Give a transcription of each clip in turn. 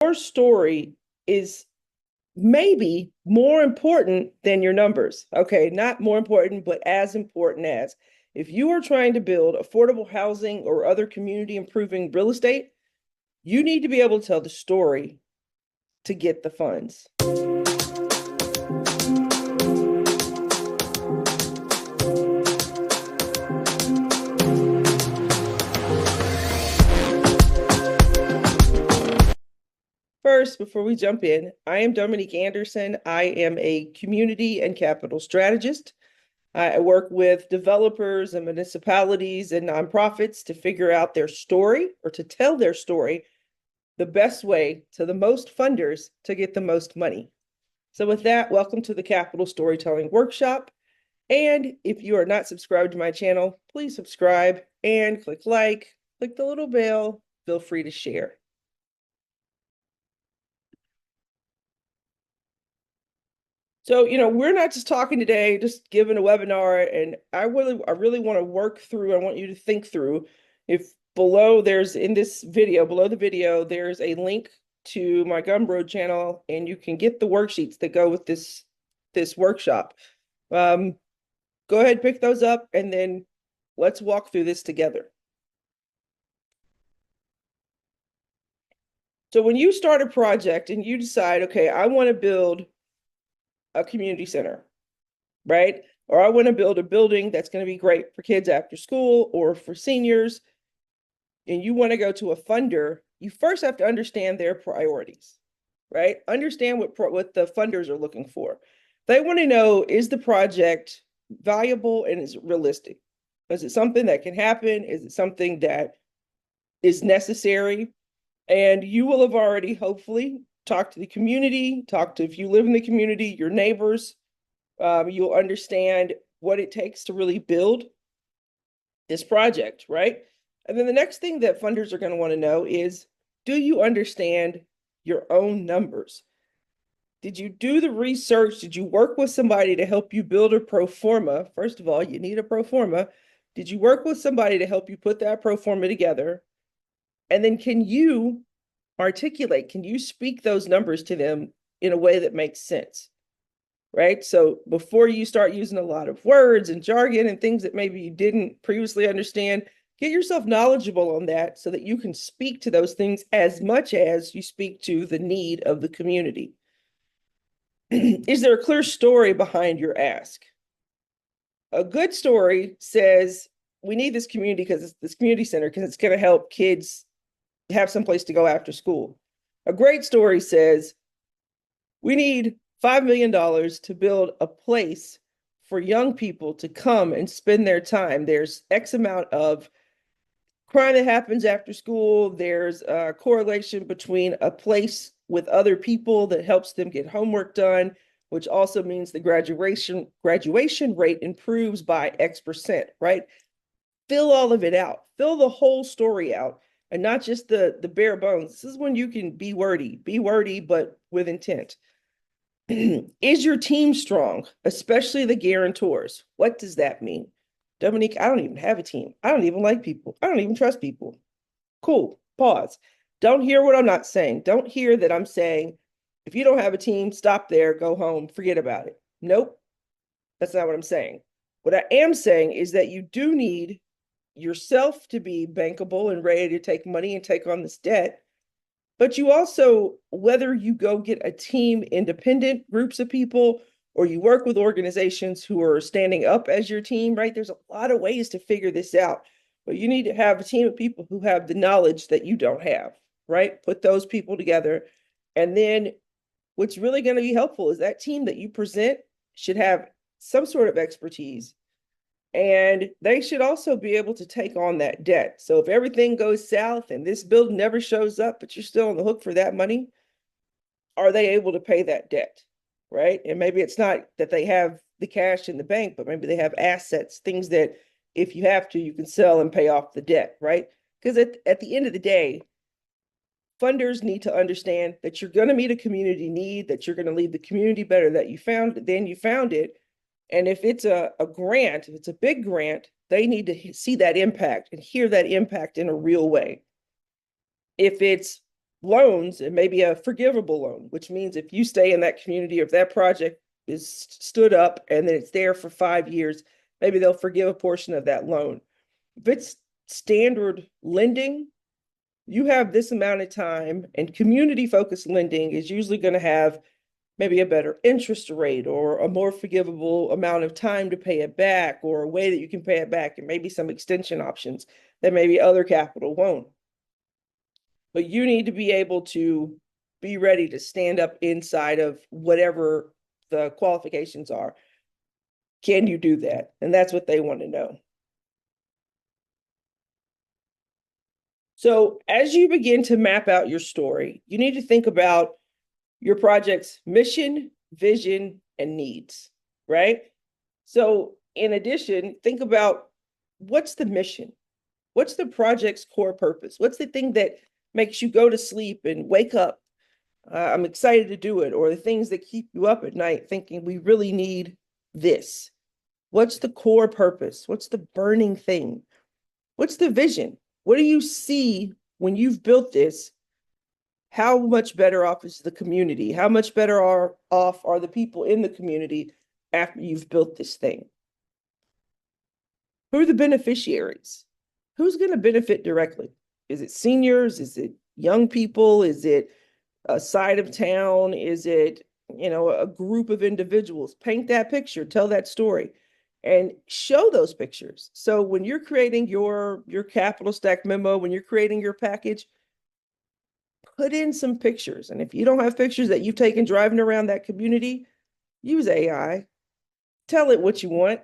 Your story is maybe more important than your numbers. Okay, not more important, but as important as. If you are trying to build affordable housing or other community improving real estate, you need to be able to tell the story to get the funds. First, before we jump in, I am Dominique Anderson. I am a community and capital strategist. I work with developers and municipalities and nonprofits to figure out their story or to tell their story the best way to the most funders to get the most money. So with that, welcome to the Capital Storytelling Workshop. And if you are not subscribed to my channel, please subscribe and click the little bell, feel free to share. So, we're not just talking today, just giving a webinar, and I really want to work through, I want you to think through, if below there's in this video, below the video, there's a link to my Gumroad channel, and you can get the worksheets that go with this workshop. Go ahead, pick those up, and then let's walk through this together. So when you start a project and you decide, okay, I want to build a community center, right? Or I want to build a building that's going to be great for kids after school or for seniors, and you want to go to a funder, you first have to understand their priorities, right? Understand what the funders are looking for. They want to know, is the project valuable and is it realistic? Is it something that can happen? Is it something that is necessary? And you will have already hopefully talked to the community, if you live in the community, your neighbors. You'll understand what it takes to really build this project, right? And then the next thing that funders are going to want to know is, do you understand your own numbers? Did you do the research? Did you work with somebody to help you build a pro forma? First of all, you need a pro forma. Did you work with somebody to help you put that pro forma together? And then can you articulate, can you speak those numbers to them in a way that makes sense? Right? So before you start using a lot of words and jargon and things that maybe you didn't previously understand, get yourself knowledgeable on that so that you can speak to those things as much as you speak to the need of the community. Is there a clear story behind your ask? A good story says, we need this community because it's this community center because it's going to help kids have some place to go after school. A great story says, we need $5 million to build a place for young people to come and spend their time. There's X amount of crime that happens after school. There's a correlation between a place with other people that helps them get homework done, which also means the graduation rate improves by X%, right? Fill all of it out. Fill the whole story out, and not just the bare bones. This is when you can be wordy, but with intent. Is your team strong, especially the guarantors? What does that mean? Dominique, I don't even have a team. I don't even like people. I don't even trust people. Cool. Pause. Don't hear what I'm not saying. Don't hear that I'm saying, if you don't have a team, stop there, go home, forget about it. Nope. That's not what I'm saying. What I am saying is that you do need yourself to be bankable and ready to take money and take on this debt. But you also, whether you go get a team, independent groups of people, or you work with organizations who are standing up as your team, right? There's a lot of ways to figure this out. But you need to have a team of people who have the knowledge that you don't have, right? Put those people together. And then what's really going to be helpful is that team that you present should have some sort of expertise. And they should also be able to take on that debt. So if everything goes south and this bill never shows up, but you're still on the hook for that money, are they able to pay that debt, right? And maybe it's not that they have the cash in the bank, but maybe they have assets, things that if you have to, you can sell and pay off the debt, right? Because at the end of the day, funders need to understand that you're going to meet a community need, that you're going to leave the community better than you found it. And if it's a grant, if it's a big grant, they need to see that impact and hear that impact in a real way. If it's loans, and maybe a forgivable loan, which means if you stay in that community, if that project is stood up and then it's there for 5 years, maybe they'll forgive a portion of that loan. If it's standard lending, you have this amount of time, and community focused lending is usually going to have maybe a better interest rate or a more forgivable amount of time to pay it back, or a way that you can pay it back, and maybe some extension options that maybe other capital won't. But you need to be able to be ready to stand up inside of whatever the qualifications are. Can you do that? And that's what they want to know. So as you begin to map out your story, you need to think about your project's mission, vision, and needs, right? So in addition, think about what's the mission? What's the project's core purpose? What's the thing that makes you go to sleep and wake up? I'm excited to do it, or the things that keep you up at night thinking we really need this. What's the core purpose? What's the burning thing? What's the vision? What do you see when you've built this? How much better off is the community? How much better off are the people in the community after you've built this thing? Who are the beneficiaries? Who's going to benefit directly? Is it seniors? Is it young people? Is it a side of town? Is it, a group of individuals? Paint that picture, tell that story, and show those pictures. So when you're creating your capital stack memo, when you're creating your package, put in some pictures. And if you don't have pictures that you've taken driving around that community, use AI. Tell it what you want.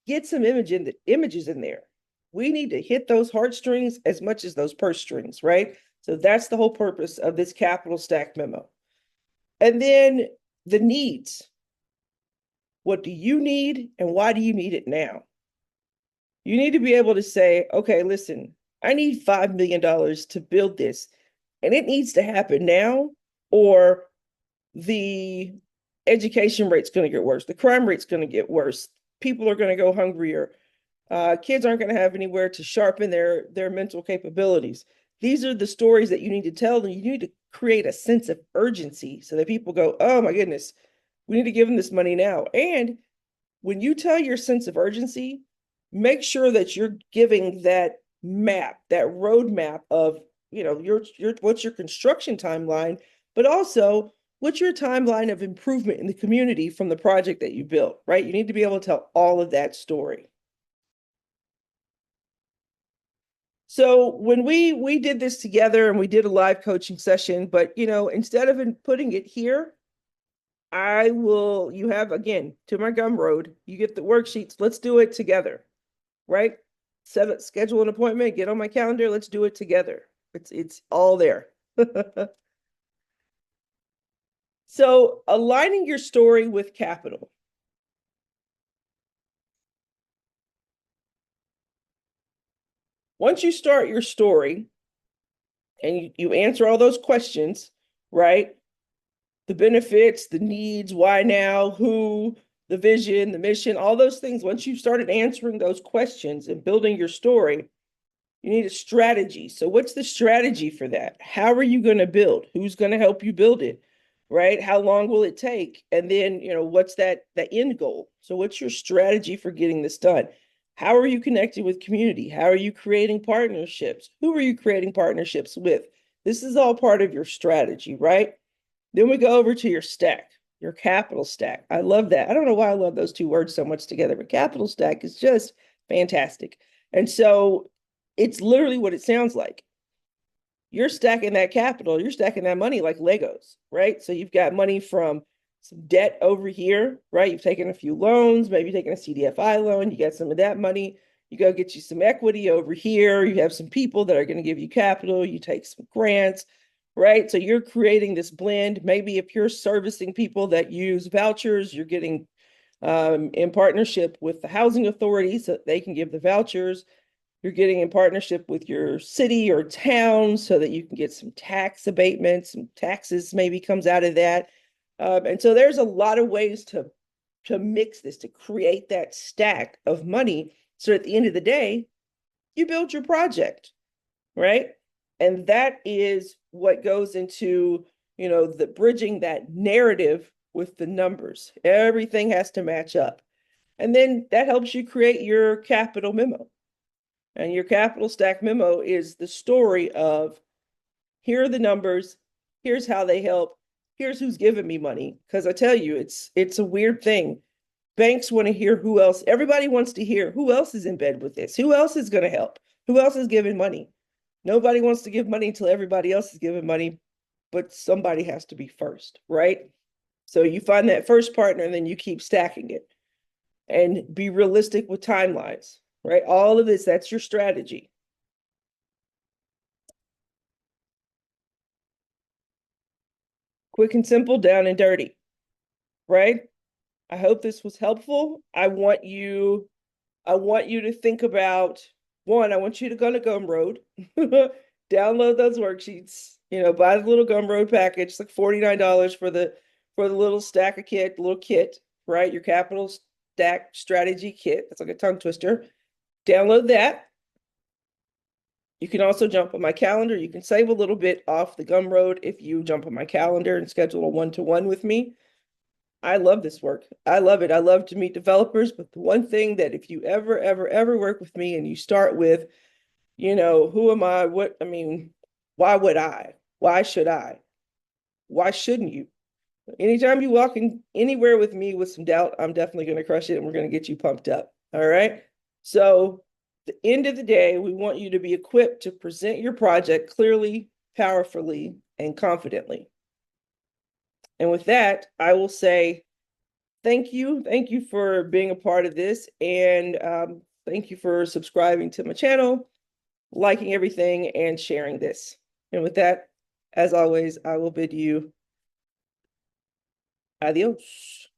Get some images in there. We need to hit those heartstrings as much as those purse strings, right? So that's the whole purpose of this capital stack memo. And then the needs. What do you need and why do you need it now? You need to be able to say, okay, listen, I need $5 million to build this, and it needs to happen now, or the education rate's going to get worse. The crime rate's going to get worse. People are going to go hungrier. Kids aren't going to have anywhere to sharpen their mental capabilities. These are the stories that you need to tell, and you need to create a sense of urgency so that people go, oh my goodness, we need to give them this money now. And when you tell your sense of urgency, make sure that you're giving that map, that roadmap of, your what's your construction timeline, but also what's your timeline of improvement in the community from the project that you built, right? You need to be able to tell all of that story. So when we did this together and we did a live coaching session, but instead of putting it here, you have, again, to my Gumroad, you get the worksheets. Let's do it together, right? Schedule an appointment, get on my calendar. Let's do it together. It's all there. So aligning your story with capital. Once you start your story and you answer all those questions, right? The benefits, the needs, why now, who, the vision, the mission, all those things. Once you've started answering those questions and building your story, you need a strategy. So what's the strategy for that? How are you going to build? Who's going to help you build it? Right? How long will it take? And then, what's the end goal? So what's your strategy for getting this done? How are you connecting with community? How are you creating partnerships? Who are you creating partnerships with? This is all part of your strategy, right? Then we go over to your stack, your capital stack. I love that. I don't know why I love those two words so much together, but capital stack is just fantastic. And so it's literally what it sounds like. You're stacking that capital, you're stacking that money like Legos, right? So you've got money from some debt over here, right? You've taken a few loans, maybe taken a CDFI loan, you got some of that money. You go get you some equity over here. You have some people that are going to give you capital. You take some grants, right? So you're creating this blend. Maybe if you're servicing people that use vouchers, you're getting in partnership with the housing authority so that they can give the vouchers. You're getting in partnership with your city or town so that you can get some tax abatements, some taxes maybe comes out of that. And so there's a lot of ways to mix this, to create that stack of money. So at the end of the day, you build your project, right? And that is what goes into, the bridging that narrative with the numbers. Everything has to match up. And then that helps you create your capital memo. And your capital stack memo is the story of, here are the numbers, here's how they help, here's who's giving me money. Because I tell you, it's a weird thing. Banks want to hear who else, everybody wants to hear who else is in bed with this, who else is going to help, who else is giving money. Nobody wants to give money until everybody else is giving money, but somebody has to be first, right? So you find that first partner and then you keep stacking it and be realistic with timelines, right? All of this, that's your strategy. Quick and simple, down and dirty, right? I hope this was helpful. I want you to think about, one, I want you to go to Gumroad, download those worksheets, buy the little Gumroad package. It's like $49 for the little stack of kit, little kit, right? Your capital stack strategy kit. That's like a tongue twister. Download that. You can also jump on my calendar. You can save a little bit off the Gumroad if you jump on my calendar and schedule a one-to-one with me. I love this work. I love it. I love to meet developers, but the one thing that if you ever, ever, ever work with me and you start with, who am I? Why would I? Why should I? Why shouldn't you? Anytime you walk in anywhere with me with some doubt, I'm definitely going to crush it and we're going to get you pumped up. All right. So, the end of the day, we want you to be equipped to present your project clearly, powerfully, and confidently. And with that, I will say thank you. Thank you for being a part of this. And thank you for subscribing to my channel, liking everything, and sharing this. And with that, as always, I will bid you adios.